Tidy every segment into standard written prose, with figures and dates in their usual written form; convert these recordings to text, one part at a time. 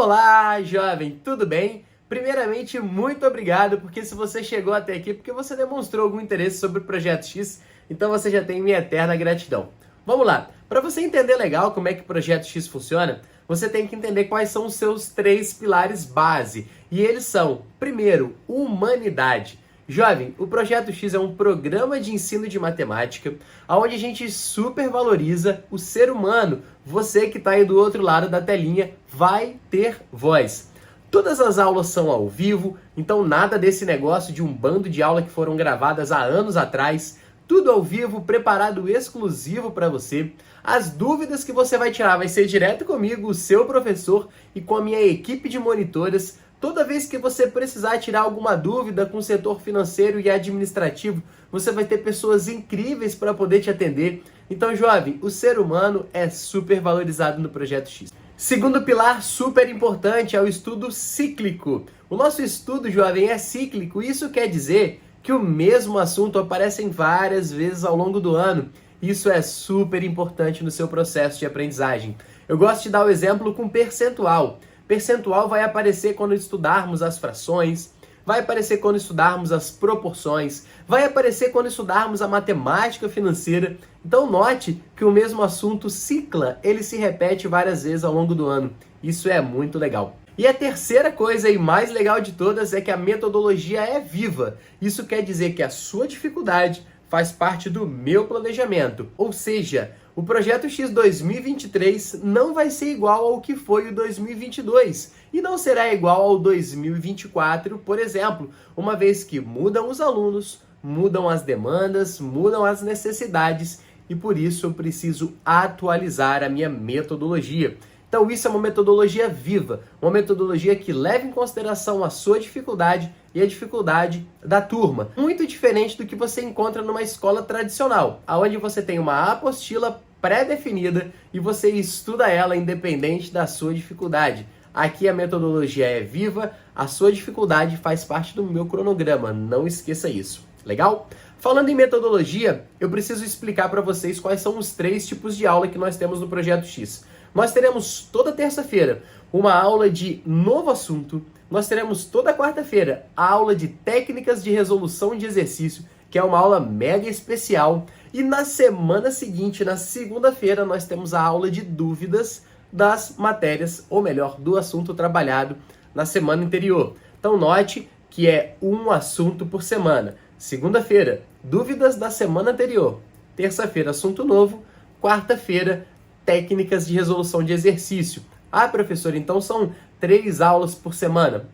Olá, jovem, tudo bem? Primeiramente, muito obrigado, porque se você chegou até aqui, porque você demonstrou algum interesse sobre o Projeto X, então você já tem minha eterna gratidão. Vamos lá, para você entender legal como é que o Projeto X funciona, você tem que entender quais são os seus 3 pilares base, e eles são, primeiro, humanidade. Jovem, o Projeto X é um programa de ensino de matemática, onde a gente supervaloriza o ser humano. Você que está aí do outro lado da telinha vai ter voz. Todas as aulas são ao vivo, então nada desse negócio de um bando de aula que foram gravadas há anos atrás. Tudo ao vivo, preparado exclusivo para você. As dúvidas que você vai tirar vai ser direto comigo, o seu professor, e com a minha equipe de monitoras. Toda vez que você precisar tirar alguma dúvida com o setor financeiro e administrativo, você vai ter pessoas incríveis para poder te atender. Então, jovem, o ser humano é super valorizado no Projeto X. Segundo pilar super importante é o estudo cíclico. O nosso estudo, jovem, é cíclico. Isso quer dizer que o mesmo assunto aparece várias vezes ao longo do ano. Isso é super importante no seu processo de aprendizagem. Eu gosto de dar o exemplo com percentual. Percentual vai aparecer quando estudarmos as frações, vai aparecer quando estudarmos as proporções, vai aparecer quando estudarmos a matemática financeira. Então note que o mesmo assunto cicla, ele se repete várias vezes ao longo do ano. Isso é muito legal. E a terceira coisa e mais legal de todas é que a metodologia é viva. Isso quer dizer que a sua dificuldade faz parte do meu planejamento, ou seja, o Projeto X 2023 não vai ser igual ao que foi o 2022 e não será igual ao 2024, por exemplo, uma vez que mudam os alunos, mudam as demandas, mudam as necessidades e por isso eu preciso atualizar a minha metodologia. Então isso é uma metodologia viva, uma metodologia que leva em consideração a sua dificuldade e a dificuldade da turma. Muito diferente do que você encontra numa escola tradicional, onde você tem uma apostila pré-definida e você estuda ela independente da sua dificuldade. Aqui a metodologia é viva, a sua dificuldade faz parte do meu cronograma, não esqueça isso. Legal? Falando em metodologia, eu preciso explicar para vocês quais são os 3 tipos de aula que nós temos no Projeto X. Nós teremos toda terça-feira uma aula de novo assunto, nós teremos toda quarta-feira a aula de técnicas de resolução de exercício, que é uma aula mega especial, e na semana seguinte, na segunda-feira, nós temos a aula de dúvidas das matérias, ou melhor, do assunto trabalhado na semana anterior. Então note que é um assunto por semana. Segunda-feira, dúvidas da semana anterior. Terça-feira, assunto novo. Quarta-feira, técnicas de resolução de exercício. Ah, professor, então são 3 aulas por semana?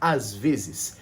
Às vezes.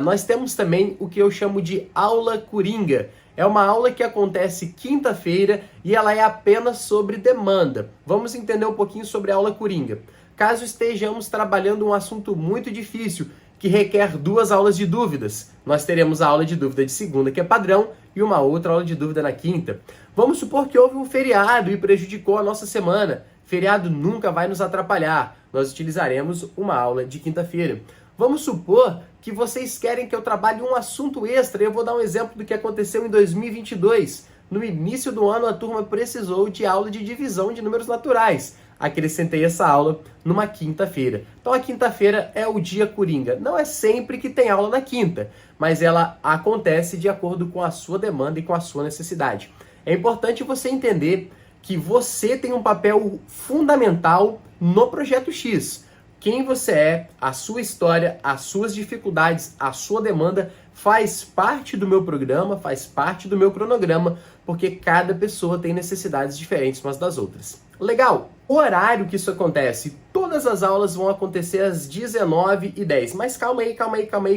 Nós temos também o que eu chamo de aula coringa. É uma aula que acontece quinta-feira e ela é apenas sobre demanda. Vamos entender um pouquinho sobre a aula coringa. Caso estejamos trabalhando um assunto muito difícil, que requer 2 aulas de dúvidas, nós teremos a aula de dúvida de segunda, que é padrão, e uma outra aula de dúvida na quinta. Vamos supor que houve um feriado e prejudicou a nossa semana. Feriado nunca vai nos atrapalhar. Nós utilizaremos uma aula de quinta-feira. Vamos supor que vocês querem que eu trabalhe um assunto extra. Eu vou dar um exemplo do que aconteceu em 2022. No início do ano, a turma precisou de aula de divisão de números naturais. Acrescentei essa aula numa quinta-feira. Então a quinta-feira é o dia coringa. Não é sempre que tem aula na quinta, mas ela acontece de acordo com a sua demanda e com a sua necessidade. É importante você entender que você tem um papel fundamental no Projeto X. Quem você é, a sua história, as suas dificuldades, a sua demanda faz parte do meu programa, faz parte do meu cronograma, porque cada pessoa tem necessidades diferentes umas das outras. Legal? O horário que isso acontece, todas as aulas vão acontecer às 19h10. Mas calma aí,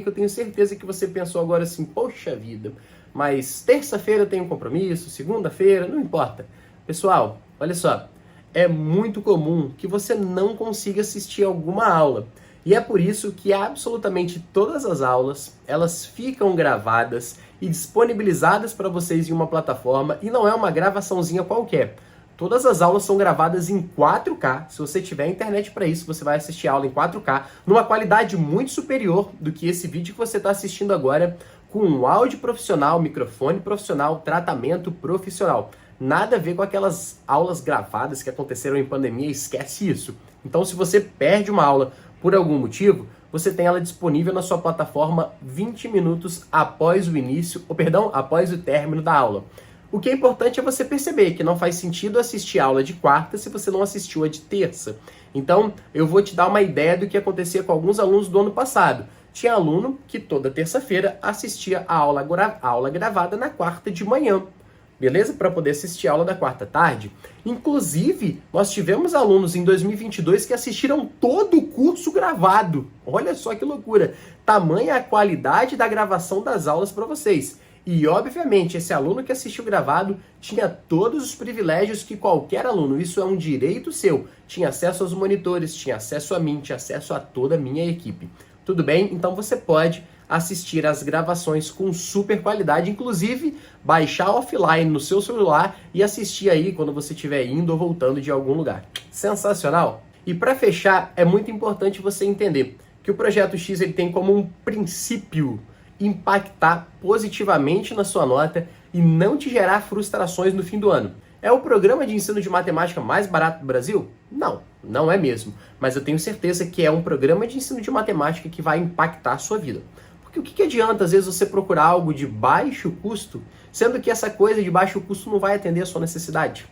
que eu tenho certeza que você pensou agora assim, poxa vida, mas terça-feira eu tenho um compromisso, segunda-feira, não importa. Pessoal, olha só. É muito comum que você não consiga assistir alguma aula. E é por isso que absolutamente todas as aulas, elas ficam gravadas e disponibilizadas para vocês em uma plataforma e não é uma gravaçãozinha qualquer. Todas as aulas são gravadas em 4K. Se você tiver internet para isso, você vai assistir a aula em 4K, numa qualidade muito superior do que esse vídeo que você está assistindo agora, com um áudio profissional, microfone profissional, tratamento profissional. Nada a ver com aquelas aulas gravadas que aconteceram em pandemia, esquece isso. Então, se você perde uma aula por algum motivo, você tem ela disponível na sua plataforma 20 minutos após o início, ou perdão, após o término da aula. O que é importante é você perceber que não faz sentido assistir a aula de quarta se você não assistiu a de terça. Então, eu vou te dar uma ideia do que acontecia com alguns alunos do ano passado. Tinha aluno que toda terça-feira assistia a aula gravada na quarta de manhã, beleza? Para poder assistir a aula da quarta tarde. Inclusive, nós tivemos alunos em 2022 que assistiram todo o curso gravado. Olha só que loucura! Tamanha a qualidade da gravação das aulas para vocês. E, obviamente, esse aluno que assistiu gravado tinha todos os privilégios que qualquer aluno, isso é um direito seu. Tinha acesso aos monitores, tinha acesso a mim, tinha acesso a toda a minha equipe. Tudo bem? Então você pode assistir as gravações com super qualidade, inclusive baixar offline no seu celular e assistir aí quando você estiver indo ou voltando de algum lugar. Sensacional! E para fechar, é muito importante você entender que o Projeto X ele tem como um princípio impactar positivamente na sua nota e não te gerar frustrações no fim do ano. É o programa de ensino de matemática mais barato do Brasil? Não, não é mesmo. Mas eu tenho certeza que é um programa de ensino de matemática que vai impactar a sua vida. Porque o que adianta, às vezes, você procurar algo de baixo custo, sendo que essa coisa de baixo custo não vai atender a sua necessidade?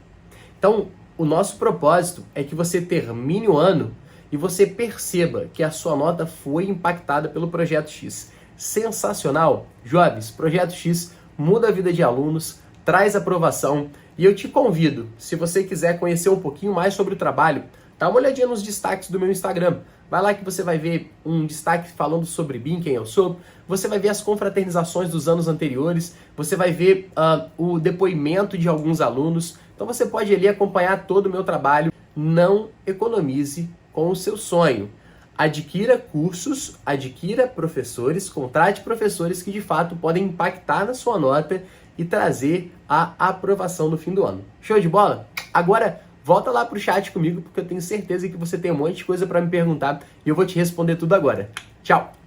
Então, o nosso propósito é que você termine o ano e você perceba que a sua nota foi impactada pelo Projeto X. Sensacional? Jovens, Projeto X muda a vida de alunos, traz aprovação e eu te convido, se você quiser conhecer um pouquinho mais sobre o trabalho, dá uma olhadinha nos destaques do meu Instagram. Vai lá que você vai ver um destaque falando sobre mim, quem eu sou. Você vai ver as confraternizações dos anos anteriores. Você vai ver o depoimento de alguns alunos. Então você pode ali acompanhar todo o meu trabalho. Não economize com o seu sonho. Adquira cursos, adquira professores, contrate professores que de fato podem impactar na sua nota e trazer a aprovação no fim do ano. Show de bola? Agora, volta lá pro chat comigo porque eu tenho certeza que você tem um monte de coisa para me perguntar e eu vou te responder tudo agora. Tchau!